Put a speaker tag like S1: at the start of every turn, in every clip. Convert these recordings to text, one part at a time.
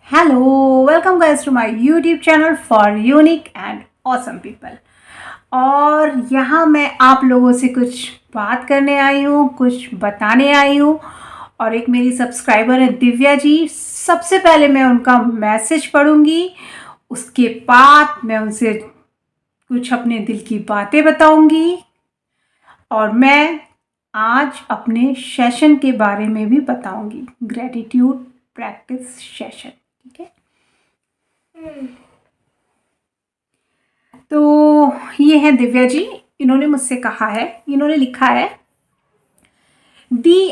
S1: Hello, welcome guys to my YouTube channel for unique and awesome people। और यहाँ मैं आप लोगों से कुछ बात करने आई हूँ, कुछ बताने आई हूँ। और एक मेरी सब्सक्राइबर है दिव्या जी। सबसे पहले मैं उनका मैसेज पढ़ूंगी, उसके बाद मैं उनसे कुछ अपने दिल की बातें बताऊंगी और मैं आज अपने सेशन के बारे में भी बताऊंगी, ग्रेटिट्यूड प्रैक्टिस सेशन। ठीक है, तो ये है दिव्या जी। इन्होंने मुझसे कहा है, इन्होंने लिखा है, दी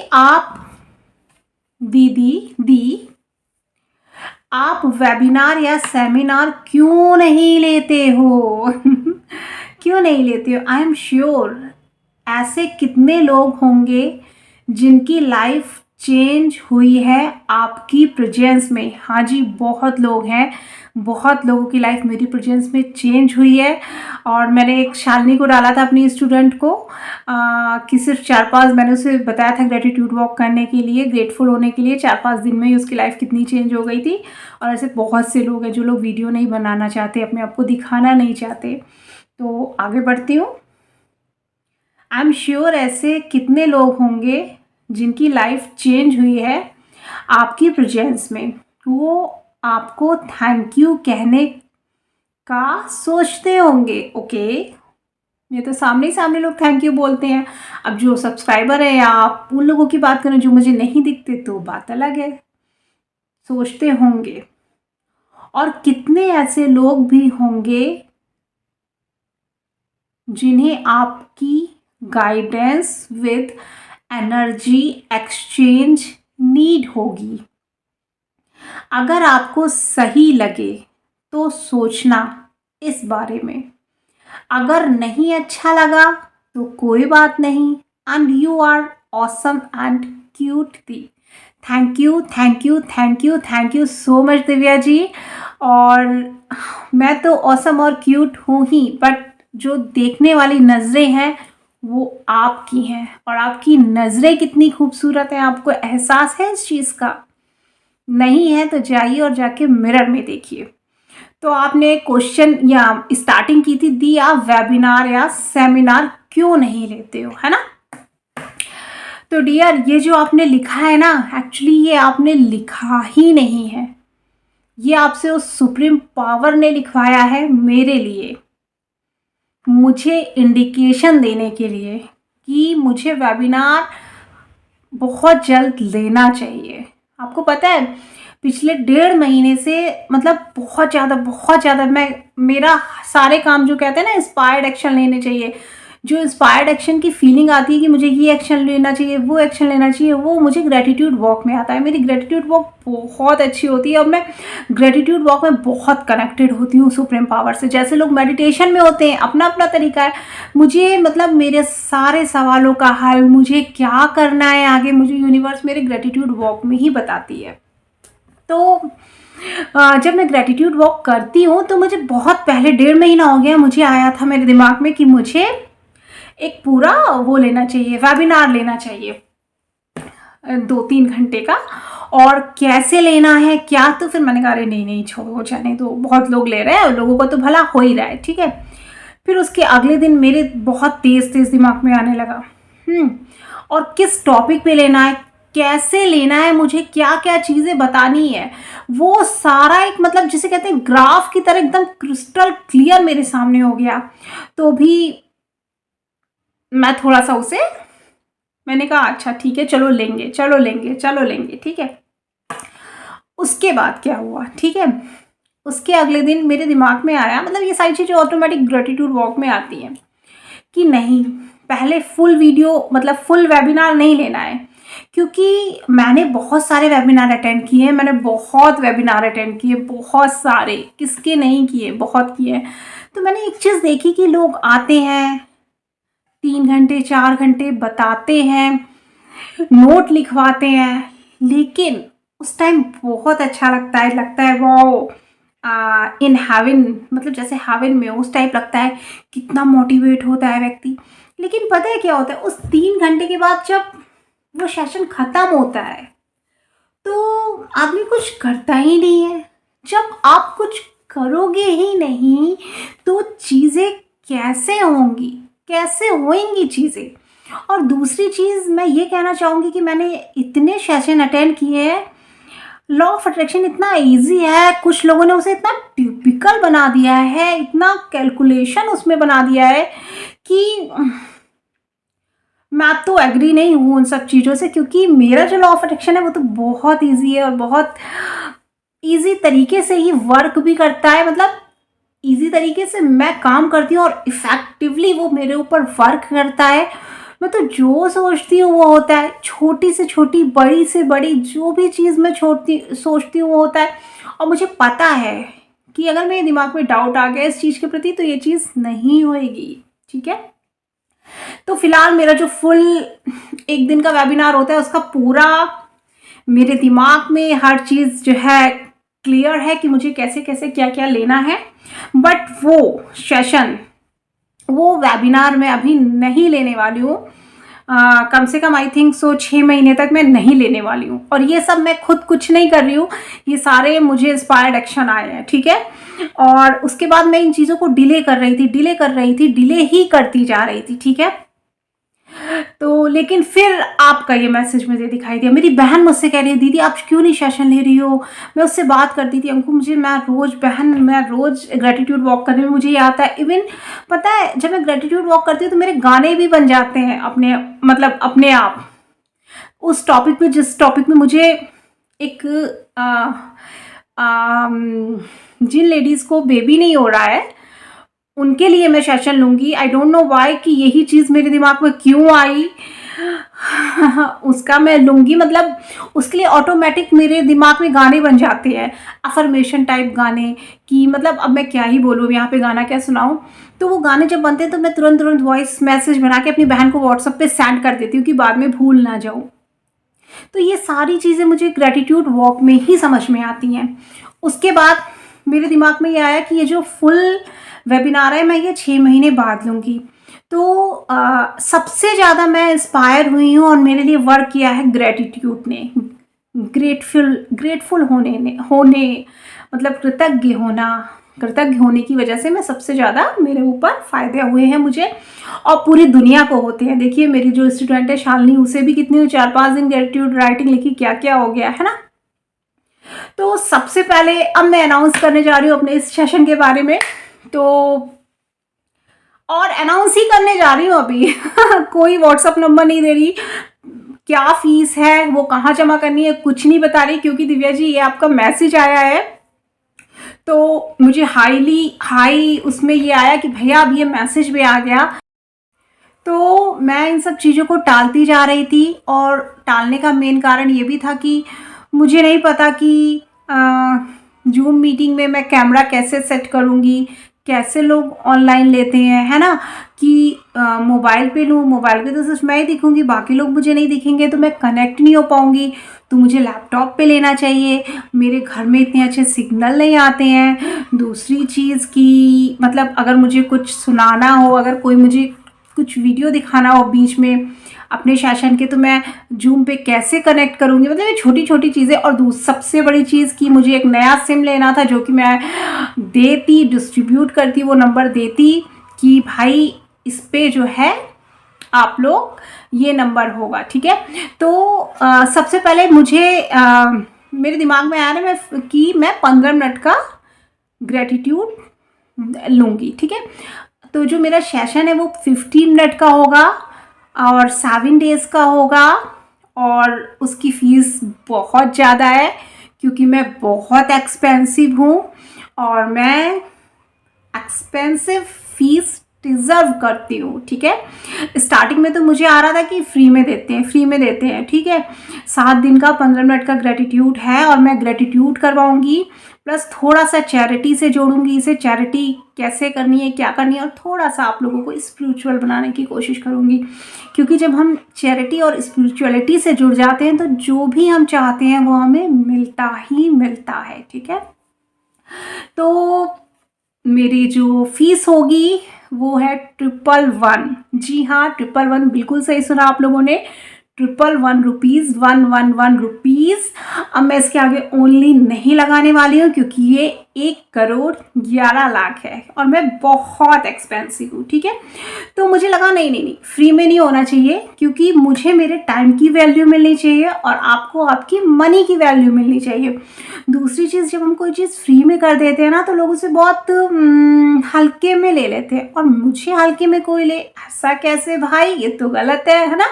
S1: आप वेबिनार या सेमिनार क्यों नहीं लेते हो? क्यों नहीं लेते हो? आई एम श्योर ऐसे कितने लोग होंगे जिनकी लाइफ चेंज हुई है आपकी प्रेजेंस में। हाँ जी, बहुत लोग हैं, बहुत लोगों की लाइफ मेरी प्रेजेंस में चेंज हुई है। और मैंने एक शालिनी को डाला था, अपनी स्टूडेंट को, कि सिर्फ 4-5, मैंने उसे बताया था ग्रेटिट्यूड वॉक करने के लिए, ग्रेटफुल होने के लिए। 4-5 दिन में ही उसकी लाइफ कितनी चेंज हो गई थी। और ऐसे बहुत से लोग हैं जो लोग वीडियो नहीं बनाना चाहते, अपने आप को दिखाना नहीं चाहते। तो आगे बढ़ती हूँ। आई एम श्योर ऐसे कितने लोग होंगे जिनकी लाइफ चेंज हुई है आपकी प्रेजेंस में। वो आपको थैंक यू कहने का सोचते होंगे। ओके, ये तो सामने ही सामने लोग थैंक यू बोलते हैं। अब जो सब्सक्राइबर है या आप उन लोगों की बात करें जो मुझे नहीं दिखते, तो बात अलग है, सोचते होंगे। और कितने ऐसे लोग भी होंगे जिन्हें आपकी guidance with energy exchange need होगी। अगर आपको सही लगे तो सोचना इस बारे में, अगर नहीं अच्छा लगा तो कोई बात नहीं। And you are awesome and cute दी। Thank you, thank you, thank you, thank you so much Divya ji. और मैं तो ऑसम और क्यूट हूँ ही, बट जो देखने वाली नज़रें हैं वो आपकी हैं। और आपकी नज़रें कितनी खूबसूरत हैं, आपको एहसास है इस चीज़ का? नहीं है तो जाइए और जाके मिरर में देखिए। तो आपने क्वेश्चन या स्टार्टिंग की थी, दी आप वेबिनार या सेमिनार क्यों नहीं लेते हो, है ना? तो डियर, ये जो आपने लिखा है ना, एक्चुअली ये आपने लिखा ही नहीं है, ये आपसे उस सुप्रीम पावर ने लिखवाया है मेरे लिए, मुझे इंडिकेशन देने के लिए कि मुझे वेबिनार बहुत जल्द लेना चाहिए। आपको पता है, पिछले 1.5 महीने से, मतलब बहुत ज़्यादा मैं, मेरा सारे काम जो कहते हैं ना इंस्पायर्ड एक्शन लेने चाहिए, जो इंस्पायर्ड एक्शन की फीलिंग आती है कि मुझे ये एक्शन लेना चाहिए, वो एक्शन लेना चाहिए, वो मुझे ग्रेटिट्यूड वॉक में आता है। मेरी ग्रेटिट्यूड वॉक बहुत अच्छी होती है और मैं ग्रेटिट्यूड वॉक में बहुत कनेक्टेड होती हूँ सुप्रीम पावर से। जैसे लोग मेडिटेशन में होते हैं, अपना अपना तरीका है। मुझे मतलब मेरे सारे सवालों का हल, मुझे क्या करना है आगे, मुझे यूनिवर्स मेरे ग्रेटिट्यूड वॉक में ही बताती है। तो जब मैं ग्रेटिट्यूड वॉक करती हूँ तो मुझे बहुत पहले, 1.5 महीना हो गया, मुझे आया था मेरे दिमाग में कि मुझे एक पूरा वो लेना चाहिए, वेबिनार लेना चाहिए 2-3 घंटे का। और कैसे लेना है क्या, तो फिर मैंने कहा अरे नहीं छोड़ो, जाने दो, बहुत लोग ले रहे हैं, लोगों को तो भला हो ही रहा है, ठीक है। फिर उसके अगले दिन मेरे बहुत तेज दिमाग में आने लगा, और किस टॉपिक पे लेना है, कैसे लेना है, मुझे क्या क्या चीज़ें बतानी है, वो सारा एक, मतलब जिसे कहते हैं ग्राफ की तरह, एकदम क्रिस्टल क्लियर मेरे सामने हो गया। तो भी मैं थोड़ा सा उसे, मैंने कहा अच्छा ठीक है, चलो लेंगे, ठीक है। उसके बाद क्या हुआ, ठीक है, उसके अगले दिन मेरे दिमाग में आया, मतलब ये सारी चीज़ें ऑटोमेटिक ग्रेटिट्यूड वॉक में आती हैं, कि नहीं, पहले फुल वीडियो, मतलब फुल वेबिनार नहीं लेना है। क्योंकि मैंने बहुत सारे वेबिनार अटेंड किए हैं, बहुत सारे, किसके नहीं किए, बहुत किए हैं। तो मैंने एक चीज़ देखी कि लोग आते हैं, 3 घंटे 4 घंटे बताते हैं, नोट लिखवाते हैं, लेकिन उस टाइम बहुत अच्छा लगता है वाओ, इन हेवन, मतलब जैसे हेवन में उस टाइप लगता है, कितना मोटिवेट होता है व्यक्ति। लेकिन पता है क्या होता है, उस 3 घंटे के बाद जब वो सेशन ख़त्म होता है तो आदमी कुछ करता ही नहीं है। जब आप कुछ करोगे ही नहीं तो चीज़ें कैसे होंगी, कैसे होएंगी चीज़ें। और दूसरी चीज़ मैं ये कहना चाहूँगी कि मैंने इतने सेशन अटेंड किए हैं, लॉ ऑफ अट्रैक्शन इतना इजी है, कुछ लोगों ने उसे इतना टिपिकल बना दिया है, इतना कैलकुलेशन उसमें बना दिया है कि मैं तो एग्री नहीं हूँ उन सब चीज़ों से, क्योंकि मेरा जो लॉ ऑफ अट्रैक्शन है वो तो बहुत इजी है और बहुत इजी तरीके से ही वर्क भी करता है। मतलब इजी तरीके से मैं काम करती हूँ और इफ़ेक्टिवली वो मेरे ऊपर वर्क करता है। मैं तो जो सोचती हूँ वो होता है, छोटी से छोटी, बड़ी से बड़ी, जो भी चीज़ मैं छोटी सोचती हूँ वो होता है। और मुझे पता है कि अगर मेरे दिमाग में डाउट आ गया इस चीज़ के प्रति तो ये चीज़ नहीं होएगी। ठीक है, तो फिलहाल मेरा जो फुल एक दिन का वेबिनार होता है उसका पूरा मेरे दिमाग में हर चीज़ जो है क्लियर है कि मुझे कैसे कैसे क्या क्या लेना है। बट वो सेशन, वो वेबिनार मैं अभी नहीं लेने वाली हूँ। कम से कम आई थिंक सो 6 महीने तक मैं नहीं लेने वाली हूँ। और ये सब मैं खुद कुछ नहीं कर रही हूँ, ये सारे मुझे इंस्पायर्ड एक्शन आए हैं। ठीक है, और उसके बाद मैं इन चीज़ों को डिले कर रही थी, डिले ही करती जा रही थी। ठीक है, तो लेकिन फिर आपका ये मैसेज मुझे दिखाई दिया। मेरी बहन मुझसे कह रही है दीदी आप क्यों नहीं सेशन ले रही हो। मैं उससे बात करती थी, अंकु मुझे मैं रोज़ ग्रेटिट्यूड वॉक करने में मुझे ये आता है। इवन पता है जब मैं ग्रेटिट्यूड वॉक करती हूँ तो मेरे गाने भी बन जाते हैं अपने, मतलब अपने आप। उस टॉपिक पे, जिस टॉपिक में मुझे एक जिन लेडीज़ को बेबी नहीं हो रहा है उनके लिए मैं सेशन लूँगी। आई डोंट नो वाई कि यही चीज़ मेरे दिमाग में क्यों आई। उसका मैं लूँगी, मतलब उसके लिए ऑटोमेटिक मेरे दिमाग में गाने बन जाते हैं, अफर्मेशन टाइप गाने, कि मतलब अब मैं क्या ही बोलूँ, यहाँ पे गाना क्या सुनाऊँ। तो वो गाने जब बनते हैं तो मैं तुरंत वॉइस मैसेज बना के अपनी बहन को व्हाट्सएप पे सेंड कर देती हूँ कि बाद में भूल ना जाऊँ। तो ये सारी चीज़ें मुझे ग्रेटिट्यूड वॉक में ही समझ में आती हैं। उसके बाद मेरे दिमाग में ये आया कि ये जो फुल वेबिनार है मैं ये 6 महीने बाद लूँगी। तो सबसे ज़्यादा मैं इंस्पायर हुई हूँ और मेरे लिए वर्क किया है ग्रेटिट्यूड ने, ग्रेटफुल होने मतलब कृतज्ञ होने की वजह से मैं सबसे ज़्यादा, मेरे ऊपर फ़ायदे हुए हैं मुझे और पूरी दुनिया को होते हैं। देखिए मेरी जो स्टूडेंट है शालिनी, उसे भी कितनी 4-5 दिन ग्रेटिट्यूड राइटिंग लिखी, क्या क्या हो गया है ना। तो सबसे पहले अब मैं अनाउंस करने जा रही हूँ अपने इस सेशन के बारे में। तो और अनाउंस ही करने जा रही हूँ अभी कोई व्हाट्सअप नंबर नहीं दे रही, क्या फीस है, वो कहाँ जमा करनी है, कुछ नहीं बता रही, क्योंकि दिव्या जी ये आपका मैसेज आया है तो मुझे हाई उसमें ये आया कि भैया अब ये मैसेज भी आ गया। तो मैं इन सब चीज़ों को टालती जा रही थी और टालने का मेन कारण ये भी था कि मुझे नहीं पता कि जूम मीटिंग में मैं कैमरा कैसे सेट करूँगी, कैसे लोग ऑनलाइन लेते हैं, है ना, कि मोबाइल पे लूँ, मोबाइल पे तो सिर्फ मैं ही दिखूँगी, बाकी लोग मुझे नहीं दिखेंगे तो मैं कनेक्ट नहीं हो पाऊँगी। तो मुझे लैपटॉप पे लेना चाहिए, मेरे घर में इतने अच्छे सिग्नल नहीं आते हैं। दूसरी चीज़ की मतलब अगर मुझे कुछ सुनाना हो, अगर कोई मुझे कुछ वीडियो दिखाना हो बीच में अपने सेशन के, तो मैं जूम पे कैसे कनेक्ट करूँगी। मतलब ये छोटी छोटी चीज़ें। और सबसे बड़ी चीज़ कि मुझे एक नया सिम लेना था जो कि मैं डिस्ट्रीब्यूट करती, वो नंबर देती कि भाई इस पे जो है आप लोग ये नंबर होगा। ठीक है, तो सबसे पहले मुझे मेरे दिमाग में आया ना मैं 15 मिनट का ग्रेटिट्यूड लूँगी। ठीक है, तो जो मेरा सेशन है वो 15 मिनट का होगा और 7 डेज़ का होगा और उसकी फ़ीस बहुत ज़्यादा है क्योंकि मैं बहुत एक्सपेंसिव हूँ और मैं एक्सपेंसिव फ़ीस डिज़र्व करती हूँ। ठीक है, स्टार्टिंग में तो मुझे आ रहा था कि फ्री में देते हैं। ठीक है, 7 दिन का 15 मिनट का ग्रेटिट्यूड है और मैं ग्रेटिट्यूड करवाऊँगी प्लस थोड़ा सा चैरिटी से जोड़ूंगी इसे। चैरिटी कैसे करनी है, क्या करनी है, और थोड़ा सा आप लोगों को स्पिरिचुअल बनाने की कोशिश करूंगी, क्योंकि जब हम चैरिटी और स्पिरिचुअलिटी से जुड़ जाते हैं तो जो भी हम चाहते हैं वो हमें मिलता ही मिलता है। ठीक है, तो मेरी जो फीस होगी वो है 111। जी हाँ, 111, बिल्कुल सही सुना आप लोगों ने, ₹111 111 अब मैं इसके आगे ओनली नहीं लगाने वाली हूँ, क्योंकि ये 1,11,00,000 है और मैं बहुत एक्सपेंसिव हूँ, ठीक है। तो मुझे लगा नहीं नहीं नहीं, फ्री में नहीं होना चाहिए, क्योंकि मुझे मेरे टाइम की वैल्यू मिलनी चाहिए और आपको आपकी मनी की वैल्यू मिलनी चाहिए। दूसरी चीज़, जब हम कोई चीज़ फ्री में कर देते हैं ना, तो लोग उसे बहुत हल्के में ले लेते हैं, और मुझे हल्के में कोई ले, ऐसा कैसे भाई, ये तो गलत है ना।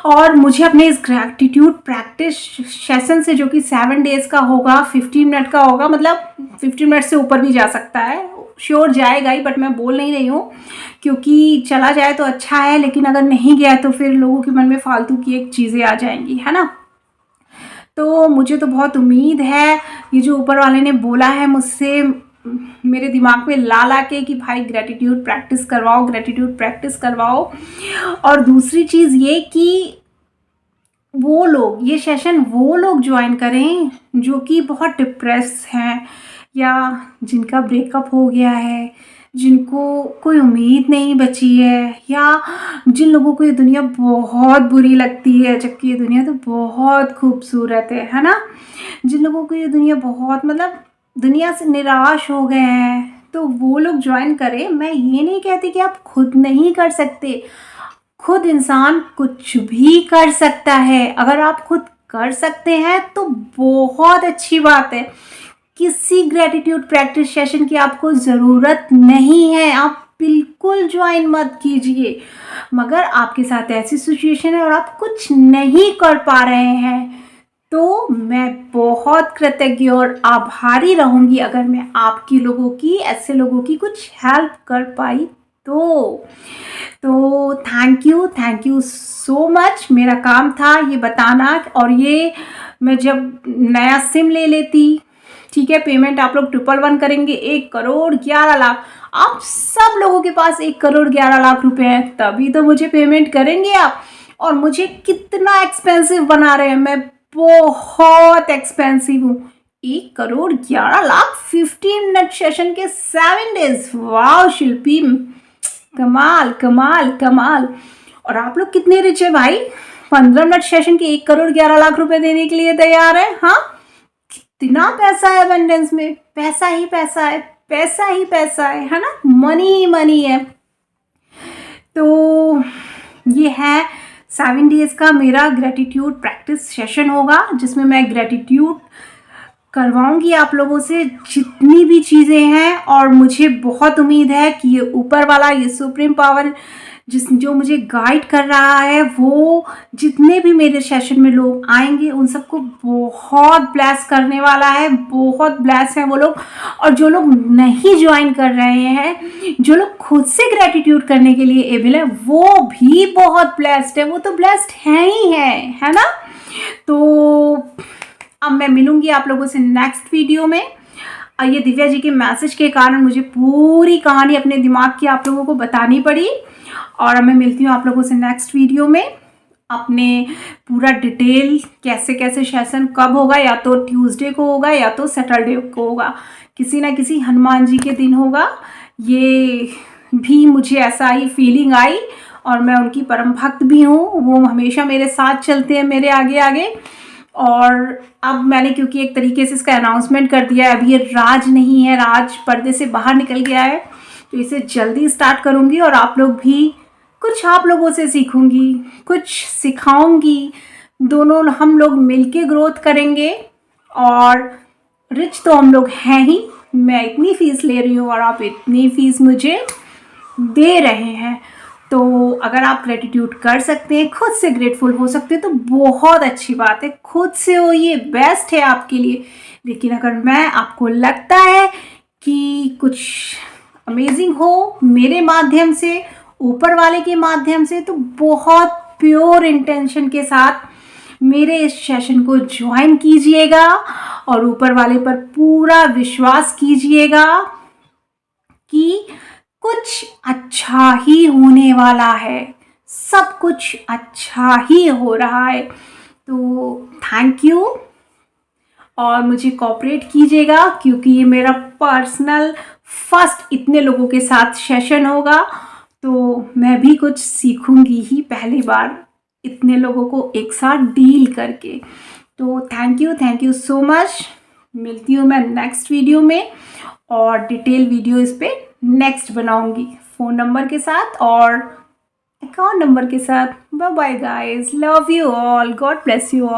S1: और मुझे अपने इस ग्रैटिट्यूड प्रैक्टिस सेशन से, जो कि 7 डेज का होगा, 15 मिनट का होगा, मतलब 15 मिनट से ऊपर भी जा सकता है, श्योर जाएगा ही, बट मैं बोल नहीं रही हूँ, क्योंकि चला जाए तो अच्छा है, लेकिन अगर नहीं गया तो फिर लोगों के मन में फालतू की एक चीज़ें आ जाएंगी, है ना। तो मुझे तो बहुत उम्मीद है, ये जो ऊपर वाले ने बोला है मुझसे, मेरे दिमाग में ला ला के कि भाई ग्रैटिट्यूड प्रैक्टिस करवाओ, ग्रैटिट्यूड प्रैक्टिस करवाओ। और दूसरी चीज़ ये कि वो लोग, ये सेशन वो लोग ज्वाइन करें जो कि बहुत डिप्रेस हैं, या जिनका ब्रेकअप हो गया है, जिनको कोई उम्मीद नहीं बची है, या जिन लोगों को ये दुनिया बहुत बुरी लगती है, जबकि ये दुनिया तो बहुत खूबसूरत है ना। जिन लोगों को ये दुनिया बहुत, मतलब दुनिया से निराश हो गए हैं, तो वो लोग ज्वाइन करें। मैं ये नहीं कहती कि आप खुद नहीं कर सकते, खुद इंसान कुछ भी कर सकता है। अगर आप खुद कर सकते हैं तो बहुत अच्छी बात है। किसी ग्रेटिट्यूड प्रैक्टिस सेशन की आपको ज़रूरत नहीं है, आप बिल्कुल ज्वाइन मत कीजिए। मगर आपके साथ ऐसी सिचुएशन है और आप कुछ नहीं कर पा रहे हैं, तो मैं बहुत कृतज्ञ और आभारी रहूँगी अगर मैं आपकी लोगों की, ऐसे लोगों की कुछ हेल्प कर पाई तो थैंक यू सो मच। मेरा काम था ये बताना, और ये मैं जब नया सिम ले लेती, ठीक है, पेमेंट आप लोग 111 करेंगे, 1,11,00,000, आप सब लोगों के पास 1,11,00,000 रुपए हैं, तभी तो मुझे पेमेंट करेंगे आप। और मुझे कितना एक्सपेंसिव बना रहे हैं, मैं बहुत एक्सपेंसिव हूँ। 1,11,00,000 15 मिनट सेशन के 7 डेज, वाह शिल्पी, कमाल कमाल कमाल। और आप लोग कितने रिच है भाई, 15 मिनट सेशन के 1,11,00,000 रुपए देने के लिए तैयार है। हाँ, कितना पैसा है अबंडेंस में, पैसा ही पैसा है, पैसा ही पैसा है ना, मनी ही मनी है। तो ये है 7 डेज का मेरा ग्रेटिट्यूड प्रैक्टिस सेशन होगा, जिसमें मैं ग्रेटिट्यूड करवाऊंगी आप लोगों से जितनी भी चीज़ें हैं। और मुझे बहुत उम्मीद है कि ये ऊपर वाला, ये सुप्रीम पावर जो मुझे गाइड कर रहा है, वो जितने भी मेरे सेशन में लोग आएंगे उन सबको बहुत ब्लेस करने वाला है, बहुत ब्लेस हैं वो लोग। और जो लोग नहीं ज्वाइन कर रहे हैं, जो लोग खुद से ग्रेटिट्यूड करने के लिए एबल है, वो भी बहुत ब्लेस्ड है, वो तो ब्लेस्ड हैं ही है ना। तो अब मैं मिलूंगी आप लोगों से नेक्स्ट वीडियो में। ये दिव्या जी के मैसेज के कारण मुझे पूरी कहानी अपने दिमाग की आप लोगों को बतानी पड़ी, और अब मैं मिलती हूँ आप लोगों से नेक्स्ट वीडियो में। अपने पूरा डिटेल कैसे कैसे सेशन कब होगा, या तो ट्यूसडे को होगा या तो सैटरडे को होगा, किसी ना किसी हनुमान जी के दिन होगा। ये भी मुझे ऐसा ही फीलिंग आई, और मैं उनकी परम भक्त भी हूँ, वो हमेशा मेरे साथ चलते हैं, मेरे आगे आगे। और अब मैंने क्योंकि एक तरीके से इसका अनाउंसमेंट कर दिया है, अभी ये राज नहीं है, राज पर्दे से बाहर निकल गया है, तो इसे जल्दी स्टार्ट करूँगी। और आप लोग भी, कुछ आप लोगों से सीखूंगी, कुछ सिखाऊंगी, दोनों हम लोग मिलके ग्रोथ करेंगे। और रिच तो हम लोग हैं ही, मैं इतनी फीस ले रही हूँ और आप इतनी फीस मुझे दे रहे हैं, तो अगर आप ग्रेटिट्यूड कर सकते हैं, खुद से ग्रेटफुल हो सकते हैं, तो बहुत अच्छी बात है, खुद से हो, ये बेस्ट है आपके लिए। लेकिन अगर आपको लगता है कि कुछ अमेजिंग हो मेरे माध्यम से, ऊपर वाले के माध्यम से, तो बहुत प्योर इंटेंशन के साथ मेरे इस सेशन को ज्वाइन कीजिएगा, और ऊपर वाले पर पूरा विश्वास कीजिएगा कि कुछ अच्छा ही होने वाला है, सब कुछ अच्छा ही हो रहा है। तो थैंक यू, और मुझे कोऑपरेट कीजिएगा, क्योंकि ये मेरा पर्सनल फर्स्ट इतने लोगों के साथ सेशन होगा, तो मैं भी कुछ सीखूंगी ही पहली बार इतने लोगों को एक साथ डील करके। तो थैंक यू सो मच। मिलती हूँ मैं नेक्स्ट वीडियो में, और डिटेल वीडियो इस पे नेक्स्ट बनाऊंगी, फ़ोन नंबर के साथ और अकाउंट नंबर के साथ। Bye bye guys, love you all, God bless you all.